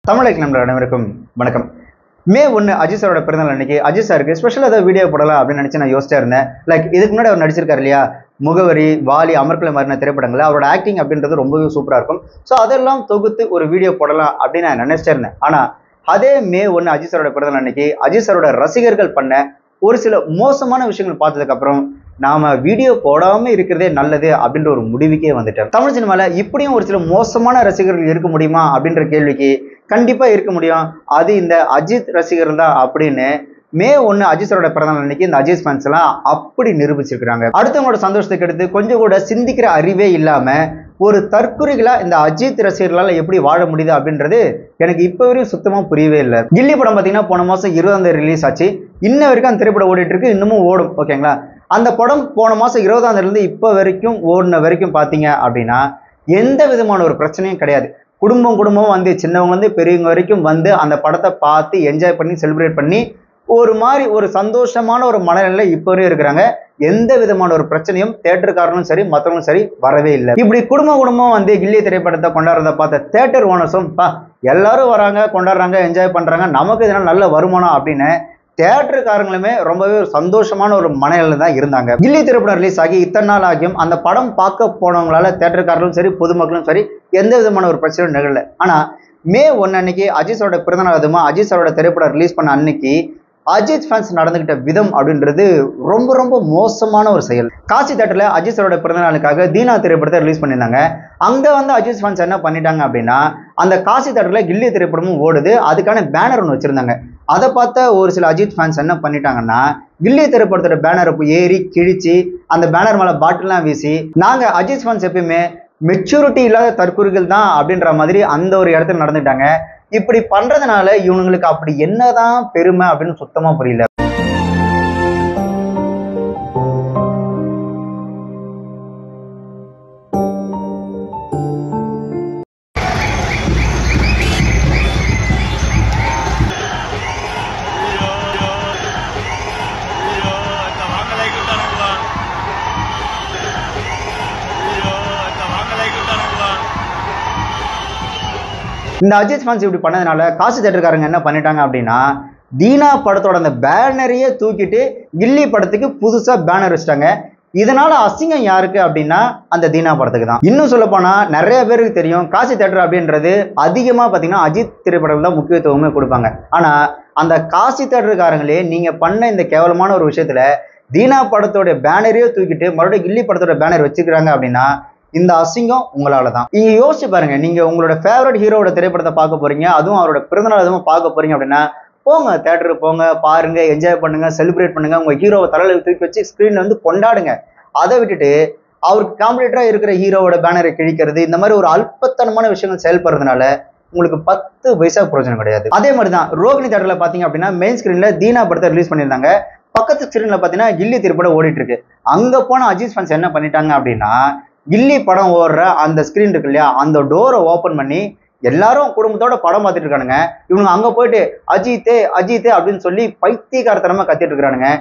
தமிழக நண்பர்கள் அனைவருக்கும் வணக்கம். மே 1 அஜித் சாரோட பிறந்தநாள் அன்னைக்கு அஜித் சாருக்கு ஸ்பெஷல் ஏதாவது வீடியோ போடலாம் அப்படின்னு நினைச்சு நான் யோசிச்சா இருந்தேன். இதுக்கு முன்னாடி அவர் நடிச்சிருக்காரு இல்லையா, முகவரி, வாலி, அமர்கலை மாதிரியான திரைப்படங்கள், அவரோட ஆக்டிங் அப்படின்றது ரொம்பவே சூப்பரா இருக்கும். ஸோ அதெல்லாம் தொகுத்து ஒரு வீடியோ போடலாம் அப்படின்னு நான் நினைச்சிட்டே இருந்தேன். ஆனா அதே மே 1 அஜித் சாரோட பிறந்தநாள் அன்னைக்கு அஜித் சாரோட ரசிகர்கள் பண்ண ஒரு சில மோசமான விஷயங்கள் பார்த்ததுக்கு அப்புறம் நாம வீடியோ போடாம இருக்கிறதே நல்லது அப்படின்ற ஒரு முடிவுக்கே வந்துட்டேன். தமிழ் சினிமால இப்படியும் ஒரு சில மோசமான ரசிகர்கள் இருக்க முடியுமா அப்படின்ற கேள்விக்கு கண்டிப்பா இருக்க முடியும். அது இந்த அஜித் ரசிகர்கள் தான் அப்படின்னு மே 1 அஜித் சாரோட பிறந்தநாள் அன்னைக்கு இந்த அஜித் ஃபேன்ஸ் எல்லாம் அப்படி நிரூபிச்சிருக்காங்க. அடுத்தவங்களோட சந்தோஷத்துக்கு எடுத்து கொஞ்சம் கூட சிந்திக்கிற அறிவே இல்லாம ஒரு தற்குறிகளா இந்த அஜித் ரசிகர்களால் எப்படி வாழ முடியுது அப்படின்றது எனக்கு இப்ப வரையும் சுத்தமா புரியவே இல்லை. கில்லி படம் பாத்தீங்கன்னா போன மாசம் 20ஆம் தேதி ரிலீஸ் ஆச்சு. இன்ன வரைக்கும் அந்த திரைப்படம் ஓடிட்டு இருக்கு, இன்னமும் ஓடும். ஓகேங்களா, அந்த படம் போன மாசம் 20ஆம் தேதியில இருந்து இப்ப வரைக்கும் ஓடின வரைக்கும் பாத்தீங்க அப்படின்னா எந்த விதமான ஒரு பிரச்சனையும் கிடையாது. குடும்பம் வந்து சின்னவங்க வந்து பெரியவங்க வரைக்கும் வந்து அந்த படத்தை பார்த்து என்ஜாய் பண்ணி செலிப்ரேட் பண்ணி ஒரு மாதிரி ஒரு சந்தோஷமான ஒரு மனநிலை இப்ப வரையும் இருக்கிறாங்க. எந்த விதமான ஒரு பிரச்சனையும் தியேட்டருக்காரனும் சரி மற்றவங்களும் சரி வரவே இல்லை. இப்படி குடும்பம் வந்து கில்லி திரைப்படத்தை கொண்டாடுறத பார்த்த தியேட்டர் ஓனர்ஸும் எல்லாரும் வராங்க, கொண்டாடுறாங்க, என்ஜாய் பண்றாங்க, நமக்கு இதனால நல்ல வருமானம் அப்படின்னு தியேட்டருக்காரங்களுமே ரொம்பவே ஒரு சந்தோஷமான ஒரு மனநிலை தான் இருந்தாங்க. கில்லி திரைப்படம் ரிலீஸ் ஆகி இத்தனை நாள் ஆகியும் அந்த படம் பார்க்க போனவங்களால தியேட்டருக்காரர்களும் சரி பொதுமக்களும் சரி எந்த விதமான ஒரு பிரச்சனையும் நிகழல. ஆனா மே 1 அன்னைக்கு அஜித் சாரோட பிறந்தநாள், அதுமா அஜித் சாரோட திரைப்படம் ரிலீஸ் பண்ண அன்னைக்கு அஜித் ஃபேன்ஸ் நடந்துகிட்ட விதம் அப்படின்றது ரொம்ப ரொம்ப மோசமான ஒரு செயல். காசி தியேட்டர்ல அஜித் சாரோட பிறந்தநாளுக்காக தீனா திரைப்படத்தை ரிலீஸ் பண்ணியிருந்தாங்க. அங்க வந்து அஜித் ஃபேன்ஸ் என்ன பண்ணிட்டாங்க அப்படின்னா, அந்த காசி தியேட்டர்ல கில்லி திரைப்படமும் ஓடுது, அதுக்கான பேனர் ஒன்று வச்சிருந்தாங்க. அதை பார்த்த ஒரு சில அஜித் ஃபேன்ஸ் என்ன பண்ணிட்டாங்கன்னா, கில்லி திரைப்படத்தோட பேனர் ஏறி கிழிச்சு அந்த பேனர் மேல பாட்டிலாம் வீசி, நாங்க அஜித் ஃபேன்ஸ் எப்பயுமே மெச்சூரிட்டி இல்லாத தற்குறிகள் தான் அப்படின்ற மாதிரி அந்த ஒரு இடத்துல நடந்துட்டாங்க. இப்படி பண்றதுனால இவங்களுக்கு அப்படி என்னதான் பெருமை அப்படின்னு சுத்தமா புரியல. இந்த அஜித் ஃபேன்ஸ் இப்படி பண்ணதுனால காசு தியேட்டர்காரங்க என்ன பண்ணிட்டாங்க அப்படின்னா, தீனா படத்தோட அந்த பேனரையே தூக்கிட்டு கில்லி படத்துக்கு புதுசா பேனர் வச்சிட்டாங்க. இதனால அசிங்கம் யாருக்கு அப்படின்னா அந்த தீனா படத்துக்கு தான். இன்னும் சொல்ல போனா நிறைய பேருக்கு தெரியும், காசி தியேட்டர் அப்படின்றது அதிகமா பாத்தீங்கன்னா அஜித் திரைப்படம் தான் முக்கியத்துவமே கொடுப்பாங்க. ஆனா அந்த காசி தியேட்டர்காரங்களே நீங்க பண்ண இந்த கேவலமான ஒரு விஷயத்துல தீனா படத்தோட பேனரையே தூக்கிட்டு மறுபடியும் கில்லி படத்தோட பேனர் வச்சுக்கிறாங்க அப்படின்னா இந்த அசிங்கம் உங்களால தான். நீங்க யோசிச்சு பாருங்க, நீங்க உங்களோட ஃபேவரட் ஹீரோட திரைப்படத்தை பார்க்க போறீங்க, அதுவும் அவரோட பிறந்தநாள் அதுவும் பார்க்க போறீங்க அப்படின்னா போங்க, தியேட்டருக்கு போங்க, பாருங்க, என்ஜாய் பண்ணுங்க, செலிப்ரேட் பண்ணுங்க, உங்க ஹீரோவை தலையில தூக்கி வச்சு ஸ்கிரீன்ல வந்து கொண்டாடுங்க. அதை விட்டுட்டு அவருக்கு காம்படிட்டரா இருக்கிற ஹீரோவோட பேனரை கிழிக்கிறது, இந்த மாதிரி ஒரு அல்பத்தனமான விஷயங்கள் செயல்படுறதுனால உங்களுக்கு 10 பைசா பிரயோஜனம் கிடையாது. அதே மாதிரிதான் ரோகிணி தியேட்டர்ல பாத்தீங்க அப்படின்னா மெயின் ஸ்கிரீன்ல தீனா படத்தை ரிலீஸ் பண்ணியிருந்தாங்க. பக்கத்து ஸ்கிரீன்ல பாத்தீங்கன்னா கில்லி திரைப்படம் ஓடிட்டு இருக்கு. அங்க போன அஜித் ஃபேன்ஸ் என்ன பண்ணிட்டாங்க அப்படின்னா, கில்லி படம் ஓடுற அந்த ஸ்கிரீன் இருக்கு இல்லையா, அந்த டோரை ஓபன் பண்ணி எல்லாரும் குடும்பத்தோட படம் பார்த்துட்டு இருக்கானுங்க. இவங்க அங்க போயிட்டு அஜித்தே அஜித்தே அப்படின்னு சொல்லி பைத்தியக்காரத்தனமா கத்திட்டு இருக்கிறானுங்க.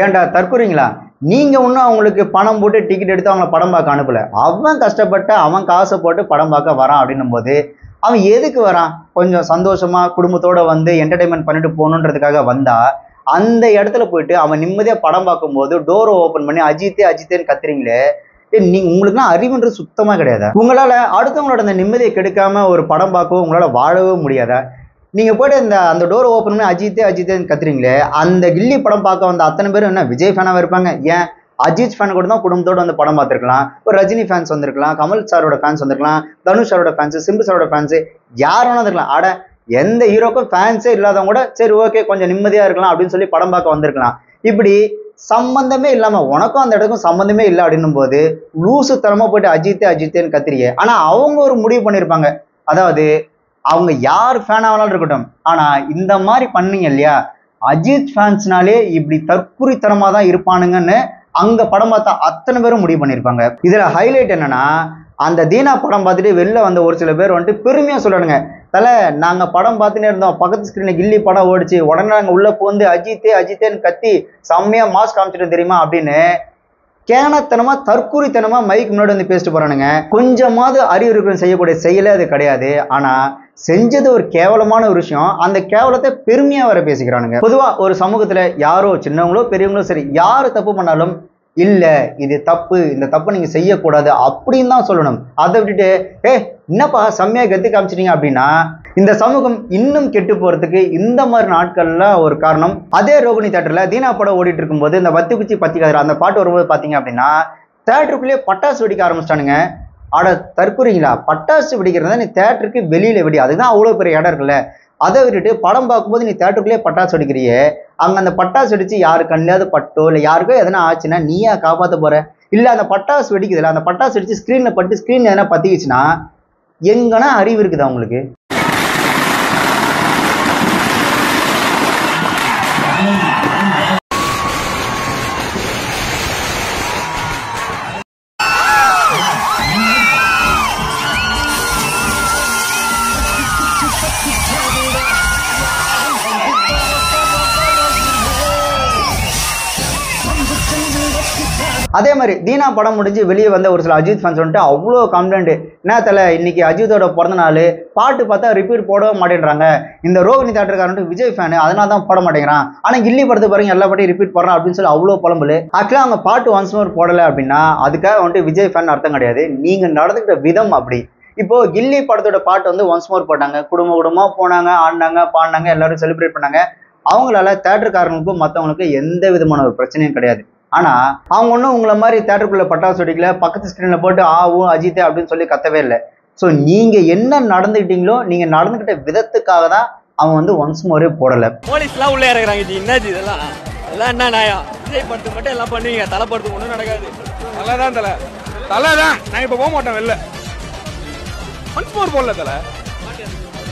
ஏன்டா தற்குறீங்களா? நீங்க ஒன்றும் அவங்களுக்கு பணம் போட்டு டிக்கெட் எடுத்து அவங்கள படம் பார்க்க அனுப்பல. அவன் கஷ்டப்பட்டு அவன் காசை போட்டு படம் பார்க்க வரான் அப்படின்னும் போது அவன் எதுக்கு வரான்? கொஞ்சம் சந்தோஷமா குடும்பத்தோட வந்து என்டர்டைன்மெண்ட் பண்ணிட்டு போகணுன்றதுக்காக வந்தா அந்த இடத்துல போயிட்டு அவன் நிம்மதியா படம் பார்க்கும்போது டோரை ஓபன் பண்ணி அஜித்தே அஜித்தேன்னு கத்துறீங்களே, நீங்க உங்களுக்குலாம் அறிவுன்றது சுத்தமா கிடையாது. உங்களால அடுத்தவங்களோட அந்த நிம்மதியை கெடுக்காம ஒரு படம் பார்க்கவும் உங்களால வாழவே முடியாதா? நீங்க போயிட்டு அந்த டோரை ஓப்பன் பண்ணி அஜித்தே அஜித்தேன்னு கத்துறீங்களே, அந்த கில்லி படம் பார்க்க வந்த அத்தனை பேரும் என்ன விஜய் ஃபேனாக இருப்பாங்க? ஏன் அஜித் ஃபேன் கூட தான் குடும்பத்தோடு வந்து படம் பார்த்துருக்கலாம். ஒரு ரஜினி ஃபேன்ஸ் வந்திருக்கலாம், கமல் சாரோட ஃபேன்ஸ் வந்திருக்கலாம், தனுஷ் சாரோட ஃபேன்ஸ், சிம்பு சாரோட ஃபேன்ஸ், யார் வேணா இருக்கலாம். ஆட எந்த ஹீரோக்கும் ஃபேன்ஸே இல்லாதவங்க கூட சரி ஓகே கொஞ்சம் நிம்மதியா இருக்கலாம் அப்படின்னு சொல்லி படம் பார்க்க வந்திருக்கலாம். இப்படி சம்பந்தமே இல்லாம உனக்கும் அந்த இடத்துக்கும் சம்பந்தமே இல்லை அப்படின்னும் போது லூசுத்தனமா போயிட்டு அஜித்தே அஜித்தேன்னு கத்திரியே. ஆனா அவங்க ஒரு முடிவு பண்ணியிருப்பாங்க, அதாவது அவங்க யார் ஃபேன் ஆகலாம் இருக்கட்டும், ஆனா இந்த மாதிரி பண்ணீங்க இல்லையா, அஜித் ஃபேன்ஸ்னாலே இப்படி தற்குறித்தனமா தான் இருப்பானுங்கன்னு அங்க படம் பார்த்தா அத்தனை பேரும் முடிவு பண்ணியிருப்பாங்க. இதுல ஹைலைட் என்னன்னா, அந்த தீனா படம் பார்த்துட்டு வெளில வந்த ஒரு சில பேர் வந்துட்டு பெருமையா சொல்லணுங்க, தலை நாங்க படம் பார்த்துட்டே இருந்தோம், பக்கத்து ஸ்கிரீன்ல கில்லி படம் ஓடிச்சு, உடனே நாங்க உள்ள போந்து அஜித்தேன்னு கத்தி செம்மையா மாஸ்க் காமிச்சிட்டு தெரியுமா அப்படின்னு கேனத்தனமா தற்குறித்தனமா மைக்கு முன்னாடி வந்து பேசிட்டு போறானுங்க. கொஞ்சமாவது அறிவு இருக்கிற செய்யக்கூடிய செயலே அது கிடையாது. ஆனா செஞ்சது ஒரு கேவலமான ஒரு விஷயம், அந்த கேவலத்தை பெருமையா வர பேசிக்கிறானுங்க. பொதுவா ஒரு சமூகத்துல யாரோ சின்னவங்களோ பெரியவங்களோ சரி, யாரு தப்பு பண்ணாலும் இல்ல இது தப்பு, இந்த தப்பு நீங்க செய்யக்கூடாது அப்படின்னு தான் சொல்லணும். அதை விட்டுட்டு என்னப்பா செம்மையா கெத்து காமிச்சிட்டீங்க அப்படின்னா இந்த சமூகம் இன்னும் கெட்டு போறதுக்கு இந்த மாதிரி நாட்கள்லாம் ஒரு காரணம். அதே ரோகிணி தியேட்டர்ல தீனா படம் ஓடிட்டு இருக்கும்போது இந்த வத்தி குச்சி பத்திக்காதர் அந்த பாட்டு வரும்போது பாத்தீங்க அப்படின்னா தியேட்டருக்குள்ளேயே பட்டாசு வெடிக்க ஆரம்பிச்சிட்டானுங்க. ஆட தற்குறீங்களா, பட்டாசு வெடிக்கிறதா நீ தியேட்டருக்கு வெளியில வெடி, அதுதான் அவ்வளவு பெரிய இடம் இருக்குல்ல, அதை விட்டுட்டு படம் பார்க்கும்போது நீ தியேட்டருக்குள்ளேயே பட்டாசு வெடிக்கிறியே, அங்க அந்த பட்டாசு வெடிச்சு யாரு கண்ணியாவது பட்டோ இல்லை யாருக்கோ எதனா ஆச்சுன்னா நீயா காப்பாற்ற போற, இல்ல அந்த பட்டாசு வெடிக்குதுல அந்த பட்டாசு வெடிச்சு ஸ்கிரீன்ல பட்டு ஸ்கிரீன் எதனா பத்திக்கிச்சுன்னா எங்கன்னா அறிவு இருக்குதா உங்களுக்கு? அதே மாதிரி தீனா படம் முடிஞ்சு வெளியே வந்த ஒரு சில அஜித் ஃபேன்ஸ் வந்துட்டு அவ்வளோ கம்ப்ளைண்ட், என்ன தலை இன்னைக்கு அஜித்தோட பிறந்த நாள் பாட்டு பார்த்தா ரிப்பீட் போடவே மாட்டேன்றாங்க, இந்த ரோகிணி தியேட்டர்காரன் விஜய் ஃபேனு அதனால தான் போட மாட்டேங்கிறான், ஆனால் கில்லி படத்தை பாருங்க எல்லா பாட்டையும் ரிப்பீட் போடுறான் அப்படின்னு சொல்லி அவ்வளோ புலம்புல. ஆக்சுவலாக அவங்க பாட்டு ஒன்ஸ் மோர் போடலை அப்படின்னா அதுக்காக வந்துட்டு விஜய் ஃபேன் அர்த்தம் கிடையாது, நீங்க நடந்துக்கிட்ட விதம் அப்படி. இப்போ கில்லி படத்தோட பாட்டு வந்து ஒன்ஸ் மோர் போட்டாங்க, குடும்பமா போனாங்க, ஆடினாங்க பாடினாங்க, எல்லாரும் செலிப்ரேட் பண்ணாங்க, அவங்களால தியேட்டர்காரங்களுக்கும் மற்றவங்களுக்கும் எந்த விதமான ஒரு பிரச்சனையும் கிடையாது. ஆனா அவங்க ஒன்றும் உங்களை மாதிரி தியேட்டருக்குள்ள பட்டாசு வெடிக்கல, பக்கத்து ஸ்கிரீன்ல போட்டு ஆவும் அஜித்தே அப்படின்னு சொல்லி கத்தவே இல்லை. ஸோ நீங்க என்ன நடந்துக்கிட்டீங்களோ நீங்க நடந்துக்கிட்ட விதத்துக்காக தான் அவன் வந்து ஒன்ஸ் மோரே போடலை. போலீஸ்லாம் உள்ள இறங்குறாங்க, இது என்னது இதெல்லாம், இதெல்லாம் என்ன நியாயம்? விஜய் படத்துக்கு மட்டும் எல்லாம் பண்ணுவீங்க, தலை படத்துக்கு ஒன்றும் நடக்காது. தலை தான் நாங்கள் இப்போ போக மாட்டோம் வெளில. ஒன்ஸ் மோர் போடல தலை,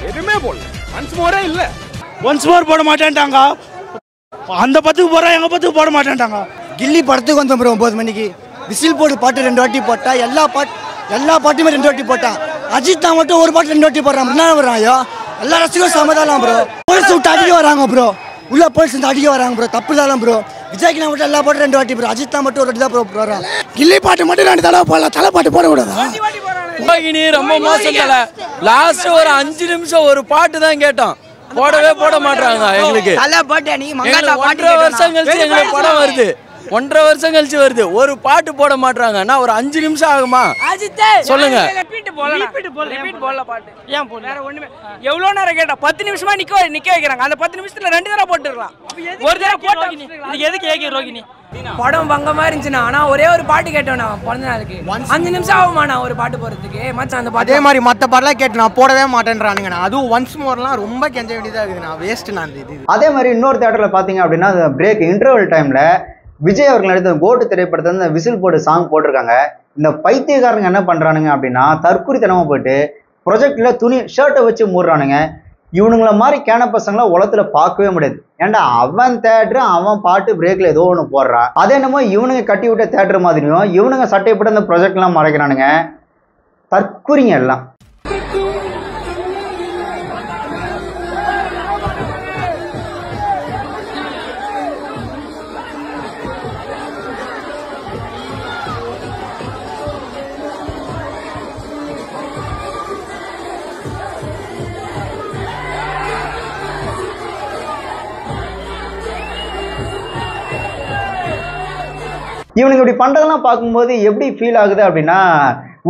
எதுவுமே போடல, ஒன்ஸ் மோரே இல்லை. ஒன்ஸ் மோர் போட மாட்டேன்ட்டாங்க, அந்த பத்துக்கு போகிறா எங்கள் பத்துக்கு போட மாட்டேன்ட்டாங்க. கில்லி படத்துக்கு வந்தோம் ப்ரோ 9 மணிக்கு, விசில் போட்டு பாட்டு 2 வாட்டி போட்டா, எல்லா பாட்டுமே 2 வாட்டி போட்டான். அஜித் தான் மட்டும் ஒரு பாட்டு 2 வாட்டி போடுறான், என்ன வர்றான் ஐயோ, எல்லா ரசிகரும் சமதாலாம் ப்ரோ. போலீஸ் விட்டு அடிக்க வராங்க ப்ரோ, உள்ள போலீஸ் வந்து அடிக்க வராங்க ப்ரோ, தப்பு தான் ப்ரோ. விஜய்க்கு நான் மட்டும் எல்லா பாட்டும் 2 வாட்டி ப்ரோ, அஜித் தான் மட்டும் ஒரு வாட்டி தான் ப்ரோ போடுறான். கில்லி பாட்டு மட்டும் 2 தடவை போடலாம், தலை பாட்டு போடக்கூடாதா? ரோகிணி ரொம்ப மோசம் தலை. லாஸ்ட் ஒரு 5 நிமிஷம் ஒரு பாட்டு தான் கேட்டோம், போடவே போட மாட்டாங்க. எங்களுக்கு 1.5 வருஷம் கழிச்சு எங்களுக்கு படம் வருது, 1.5 வருஷம் கழிச்சு வருது, ஒரு பாட்டு போட மாட்டாங்க. நான் ஒரு 5 நிமிஷம் ஆகுமா சொல்லுங்க? எவ்வளவு நேரம் கேட்டா 10 நிமிஷமா நிக்க வைக்கிறாங்க, அந்த 10 நிமிஷத்துல 2 தடவை போட்டுடலாம். ஒரு தடவை போட்டு எதுக்கு ஏகி ரோகிணி படம் பங்கமா இருந்துச்சுன்னா, ஆனா ஒரே ஒரு பாட்டு கேட்டோம் நான் பிறந்த நாளுக்கு 5 நிமிஷம் ஆகுமா நான் ஒரு பாட்டு போறதுக்கு மச்சான். அந்த அதே மாதிரி மற்ற பாட்டெல்லாம் கேட்டு நான் போடவே மாட்டேன்றானுங்க, அதுவும் ஒன்ஸ் மோர்லாம் ரொம்ப கெஞ்ச வேண்டியதாக இருக்குது, நான் வேஸ்ட் நான் இது. அதே மாதிரி இன்னொரு தியேட்டர்ல பாத்தீங்க அப்படின்னா பிரேக் இன்டர்வல் டைம்ல விஜய் அவர்கள் நடித்த கோட்டு திரைப்படத்தை வந்து விசில் போட்டு சாங் போட்டிருக்காங்க. இந்த பைத்தியக்காரங்க என்ன பண்றானுங்க அப்படின்னா தற்குறித்தனமா போயிட்டு ப்ரொஜெக்ட்ல துணி ஷர்ட்டை வச்சு மூடுறானுங்க. இவனுங்களை மாதிரி கேன பசங்களை உலகத்துல பார்க்கவே முடியாது. ஏன்டா அவன் தேட்டரு அவன் பாட்டு பிரேக்ல ஏதோ ஒன்று போடுறான், அதே என்னமோ இவனுங்க கட்டி விட்ட தேட்டர் மாதிரியும் இவனுங்க சட்டை போட்டு அந்த ப்ரொஜெக்ட் எல்லாம் மறைக்கிறானுங்க. தற்குறிங்க எல்லாம். இவனுக்கு இப்படி பண்றதெல்லாம் பார்க்கும்போது எப்படி ஃபீல் ஆகுது அப்படின்னா,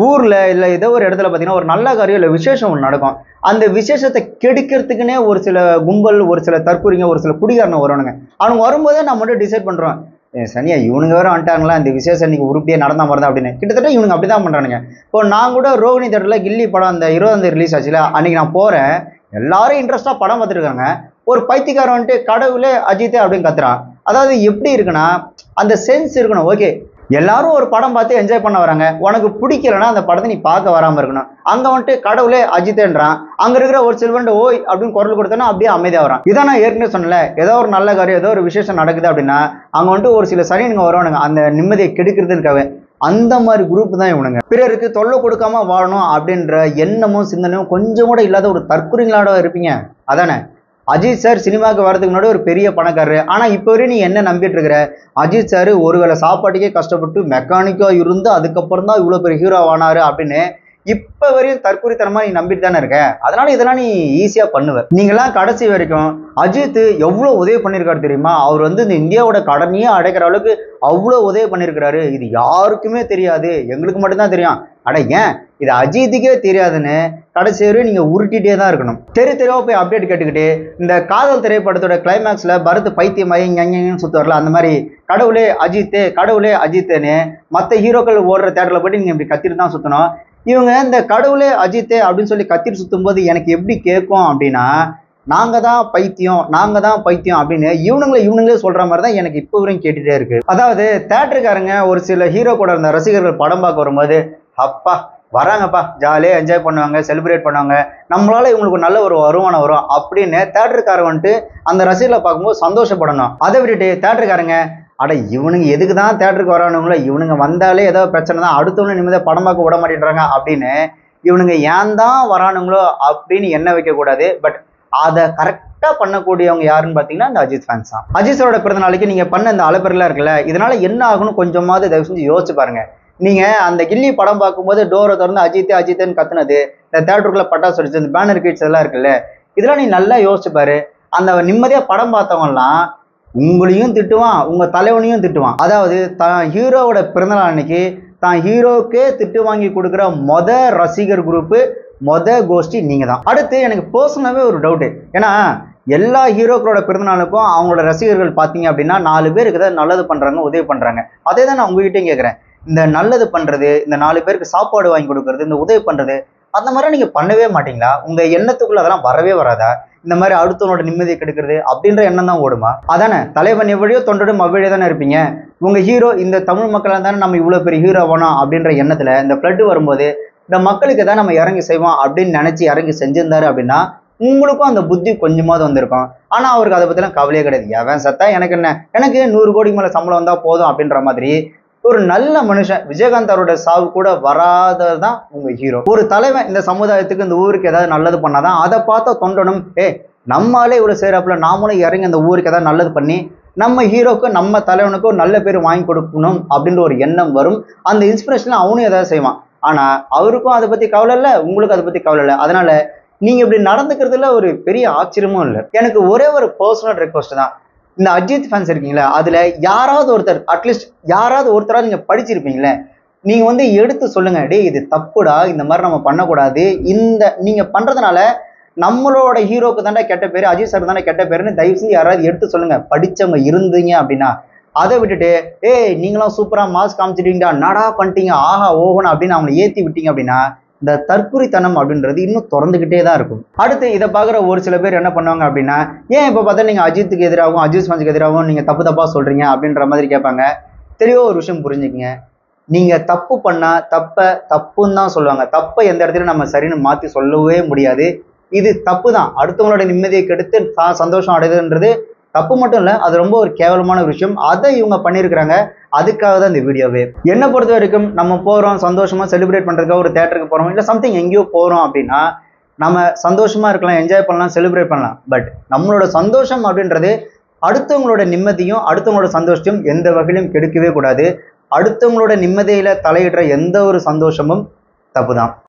ஊர்ல இல்லை ஏதோ ஒரு இடத்துல பார்த்தீங்கன்னா ஒரு நல்ல காரியம் இல்லை விசேஷம் ஒன்று நடக்கும், அந்த விசேஷத்தை கெடுக்கிறதுக்குன்னே ஒரு சில கும்பல், ஒரு சில தற்கொலைங்க, ஒரு சில குடிகாரனை வருவானுங்க. அவங்க வரும்போதே நம்ம மட்டும் டிசைட் பண்றோம், சனியா இவனுங்க வேற வந்துட்டாங்களா, இந்த விசேஷம் இன்னைக்கு உருப்படியே நடந்தா மாதிரி தான் அப்படின்னு. கிட்டத்தட்ட இவனுங்க அப்படிதான் பண்றானுங்க. இப்போ நான் கூட ரோகிணி தேட்டர்ல கில்லி படம் அந்த 20ஆம் ரிலீஸ் ஆச்சுல, அன்னைக்கு நான் போறேன், எல்லாரும் இன்ட்ரெஸ்டா படம் பார்த்துருக்காங்க. ஒரு பைத்தியக்காரன் வந்துட்டு கடவுளே அஜித்தே அப்படின்னு கத்துறான். அதாவது எப்படி இருக்குன்னா அந்த சென்ஸ் இருக்கணும். ஓகே எல்லாரும் ஒரு படம் பார்த்து என்ஜாய் பண்ண வராங்க, உனக்கு பிடிக்கலன்னா அந்த படத்தை நீ பார்க்க வராம இருக்கணும். அங்க வந்துட்டு கடவுளே அஜித்ன்றான், அங்க இருக்கிற ஒரு சில்வன்ட்டு ஓய் அப்படின்னு குரல் கொடுத்தோன்னா அப்படியே அமைதியா வரான். இதான் நான் ஏற்கனவே சொன்னல, ஏதோ ஒரு நல்ல காரியம் ஏதோ ஒரு விசேஷம் நடக்குது அப்படின்னா அங்க வந்துட்டு ஒரு சில சனிங்க வருவானுங்க அந்த நிம்மதியை கெடுக்கிறதுக்காக. அந்த மாதிரி குரூப் தான் இவனுங்க. பிறருக்கு தொல்லை கொடுக்காம வாழணும் அப்படின்ற எண்ணமும் சிந்தனையும் கொஞ்சம் கூட இல்லாத ஒரு தற்குறிங்களோட இருப்பீங்க. அதானே அஜித் சார் சினிமாவுக்கு வரதுக்கு முன்னாடி ஒரு பெரிய பணக்காரரு. ஆனா இப்போ வரையும் நீ என்ன நம்பிட்டு இருக்கிற? அஜித் சார் ஒருவேளை சாப்பாட்டுக்கே கஷ்டப்பட்டு மெக்கானிக்கா இருந்து அதுக்கப்புறம் தான் இவ்வளவு பெரிய ஹீரோ ஆனாரு அப்படின்னு இப்ப வரையும் தற்குறித்தனமா நீ நம்பிட்டு தானே இருக்க. அதனால இதெல்லாம் நீ ஈஸியா பண்ணுவ. நீங்களாம் கடைசி வரைக்கும் அஜித் எவ்வளவு உதவி பண்ணிருக்காரு தெரியுமா? அவர் வந்து இந்த இந்தியாவோட கடனையே அடைக்கிற அளவுக்கு அவ்வளவு உதவி பண்ணிருக்கிறாரு. இது யாருக்குமே தெரியாது, எங்களுக்கு மட்டும்தான் தெரியும். அட ஏன் இது அஜித்துக்கே தெரியாதுன்னு கடைசி வரையும் நீங்க உருட்டிட்டே தான் இருக்கணும். தெருவா போய் அப்டேட் கேட்டுக்கிட்டு இந்த காதல் திரைப்படத்தோட கிளைமேக்ஸ்ல பரத் பைத்தியமாயி ஞன்னு சுத்துவார்ல, அந்த மாதிரி கடவுளே அஜித்து கடவுளே அஜித்துன்னு மற்ற ஹீரோக்கள் ஓடுற தேட்டர்ல போயிட்டு நீங்க இப்படி கத்திட்டு தான் சுத்தணும். இவங்க இந்த கடவுளே அஜித்தே அப்படின்னு சொல்லி கத்திட்டு சுத்தும் போது எனக்கு எப்படி கேட்கும் அப்படின்னா, நாங்க தான் பைத்தியம் அப்படின்னு இவனுங்களே சொல்ற மாதிரி தான் எனக்கு இப்போ வரையும் கேட்டுட்டே இருக்கு. அதாவது தேட்டருக்காரங்க ஒரு சில ஹீரோ கூட இருந்த ரசிகர்கள் படம் பார்க்க வரும்போது அப்பா வராங்கப்பா ஜாலியாக என்ஜாய் பண்ணுவாங்க, செலிப்ரேட் பண்ணுவாங்க, நம்மளால இவங்களுக்கு நல்ல ஒரு வருமானம் வரும் அப்படின்னு தேட்டருக்காரங்க வந்துட்டு அந்த ரசிகர்களை பார்க்கும்போது சந்தோஷப்படணும். அதை விட்டுட்டு தேட்டருக்காரங்க அட இவனுங்க எதுக்கு தான் தேட்டருக்கு வரானுங்களோ, இவனுங்க வந்தாலே ஏதோ பிரச்சனை தான், அடுத்தவங்க நிம்மதியாக படம் பார்க்க விட மாட்டேன்றாங்க அப்படின்னு இவனுங்க ஏன் தான் வரானுங்களோ அப்படின்னு எண்ண வைக்கக்கூடாது. பட் அதை கரெக்டாக பண்ணக்கூடியவங்க யாருன்னு பார்த்தீங்கன்னா இந்த அஜித் ஃபேன்ஸ் தான். அஜித் சாரோட பிறந்த நாளைக்கு நீங்கள் பண்ண இந்த அலப்பறைலாம் இருக்குல்ல, இதனால என்ன ஆகும்னு கொஞ்சமாவது தயவு செஞ்சு யோசிச்சு பாருங்க. நீங்க அந்த கில்லி படம் பார்க்கும்போது டோரை திறந்து அஜித்தேன்னு கத்துனது, இந்த தேட்டருக்குள்ள பட்டாசு அடிச்சு இந்த பேனர் கிட்ஸ் எல்லாம் இருக்குல்ல, இதெல்லாம் நீ நல்லா யோசிச்சு பாரு. அந்த நிம்மதியா படம் பார்த்தவங்கலாம் உங்களையும் திட்டுவான், உங்க தலைவனையும் திட்டுவான். அதாவது தான் ஹீரோவோட பிறந்தநாள் அன்னைக்கு தான் ஹீரோக்கே திட்டு வாங்கி கொடுக்குற ரசிகர் குரூப்பு கோஷ்டி நீங்க தான். அடுத்து எனக்கு பர்சனலாவே ஒரு டவுட்டு, ஏன்னா எல்லா ஹீரோக்களோட பிறந்தநாளுக்கும் அவங்களோட ரசிகர்கள் பார்த்தீங்க அப்படின்னா 4 பேருக்கு தான் நல்லது பண்றாங்க, உதவி பண்றாங்க. அதே தான் நான் உங்ககிட்டையும் கேட்குறேன், இந்த நல்லது பண்றது, இந்த 4 பேருக்கு சாப்பாடு வாங்கி கொடுக்கறது, இந்த உதவி பண்றது, அந்த மாதிரி நீங்க பண்ணவே மாட்டீங்களா? உங்க எண்ணத்துக்குள்ள அதெல்லாம் வரவே வராதா? இந்த மாதிரி அடுத்தவனோட நிம்மதியை கெடுக்கிறது அப்படின்ற எண்ணம் தான் ஓடுமா? அதானே தலைவன் எவ்வளியோ தொண்டடும் அவ்வழியே தானே இருப்பீங்க. உங்க ஹீரோ இந்த தமிழ் மக்களால் தானே நம்ம இவ்வளவு பெரிய ஹீரோ ஆகணும் அப்படின்ற எண்ணத்துல இந்த ஃப்ளட் வரும்போது இந்த மக்களுக்கு தான் நம்ம இறங்கி செய்வோம் அப்படின்னு நினைச்சு இறங்கி செஞ்சிருந்தாரு அப்படின்னா உங்களுக்கும் அந்த புத்தி கொஞ்சமாவது வந்திருக்கும். ஆனா அவருக்கு அதை பத்திலாம் கவலையே கிடையாது. எவன் சத்தா எனக்கு என்ன, எனக்கு 100 கோடி மேல சம்பளம் வந்தா போதும் அப்படின்ற மாதிரி ஒரு நல்ல மனுஷன். விஜயகாந்த் அவரோட சாவு கூட வராததான் உங்க ஹீரோ. ஒரு தலைவன் இந்த சமுதாயத்துக்கு இந்த ஊருக்கு ஏதாவது நல்லது பண்ணாதான் அதை பார்த்தா தொண்டனும் நம்மளாலே இவ்வளவு செய்யறாப்புல நாமளும் இறங்கி அந்த ஊருக்கு ஏதாவது நல்லது பண்ணி நம்ம ஹீரோக்கும் நம்ம தலைவனுக்கும் நல்ல பேர் வாங்கி கொடுக்கணும் அப்படின்ற ஒரு எண்ணம் வரும். அந்த இன்ஸ்பிரேஷன்ல அவனும் ஏதாவது செய்வான். ஆனா அவருக்கும் அதை பத்தி கவலை இல்லை, உங்களுக்கு அதை பத்தி கவலை இல்லை. அதனால நீங்க இப்படி நடந்துக்கிறதுல ஒரு பெரிய ஆச்சரியமும் இல்லை. எனக்கு ஒரே ஒரு பர்சனல் ரெக்வஸ்ட் தான், இந்த அஜித் ஃபேன்ஸ் இருக்கீங்களா, அதுல யாராவது ஒருத்தர், அட்லீஸ்ட் யாராவது ஒருத்தராக நீங்க படிச்சிருப்பீங்களே, நீங்க வந்து எடுத்து சொல்லுங்க, டேய் இது தப்புடா, இந்த மாதிரி நம்ம பண்ணக்கூடாது, இந்த நீங்க பண்றதுனால நம்மளோட ஹீரோக்கு தானே கெட்ட பேரு, அஜித் சார் தானே கெட்ட பேருன்னு தயவு செஞ்சு யாராவது எடுத்து சொல்லுங்க, படிச்சவங்க இருந்தீங்க அப்படின்னா. அதை விட்டுட்டு நீங்களும் சூப்பரா மாஸ் காமிச்சிட்டீங்கடா, நடா பண்ணிட்டீங்க, ஆஹா ஓஹோன்னு அப்படின்னு அவங்களை ஏத்தி விட்டீங்க அப்படின்னா இந்த தற்குறித்தனம் அப்படின்றது இன்னும் தொடர்ந்துகிட்டே தான் இருக்கும். அடுத்து இதை பார்க்குற ஒரு சில பேர் என்ன பண்ணுவாங்க அப்படின்னா, ஏன் இப்போ பார்த்தா நீங்கள் அஜித்துக்கு எதிராகவும் அஜித் ஃபேன்ஸுக்கு எதிராகவும் நீங்கள் தப்பா சொல்றீங்க அப்படின்ற மாதிரி கேட்பாங்க. தெளிவாக ஒரு விஷயம் புரிஞ்சுக்கங்க, நீங்கள் தப்பு பண்ணால் தப்புன்னு தான் சொல்லுவாங்க. தப்பை எந்த இடத்துல நம்ம சரின்னு மாற்றி சொல்லவே முடியாது. இது தப்பு தான். அடுத்தவங்களோட நிம்மதியை கெடுத்து சந்தோஷம் அடையுதுன்றது தப்பு மட்டும் இல்லை, அது ரொம்ப ஒரு கேவலமான ஒரு விஷயம். அதை இவங்க பண்ணியிருக்கிறாங்க. அதுக்காக தான் இந்த வீடியோவே. என்னை பொறுத்த வரைக்கும் நம்ம போகிறோம் சந்தோஷமா செலிப்ரேட் பண்ணுறதுக்காக ஒரு தேட்டருக்கு போகிறோம், இல்லை சம்திங் எங்கேயோ போகிறோம் அப்படின்னா நம்ம சந்தோஷமா இருக்கலாம், என்ஜாய் பண்ணலாம், செலிப்ரேட் பண்ணலாம். பட் நம்மளோட சந்தோஷம் அப்படின்றது அடுத்தவங்களோட நிம்மதியும் அடுத்தவங்களோட சந்தோஷத்தையும் எந்த வகையிலும் கெடுக்கவே கூடாது. அடுத்தவங்களோட நிம்மதியில தலையிடுற எந்த ஒரு சந்தோஷமும் தப்பு தான்.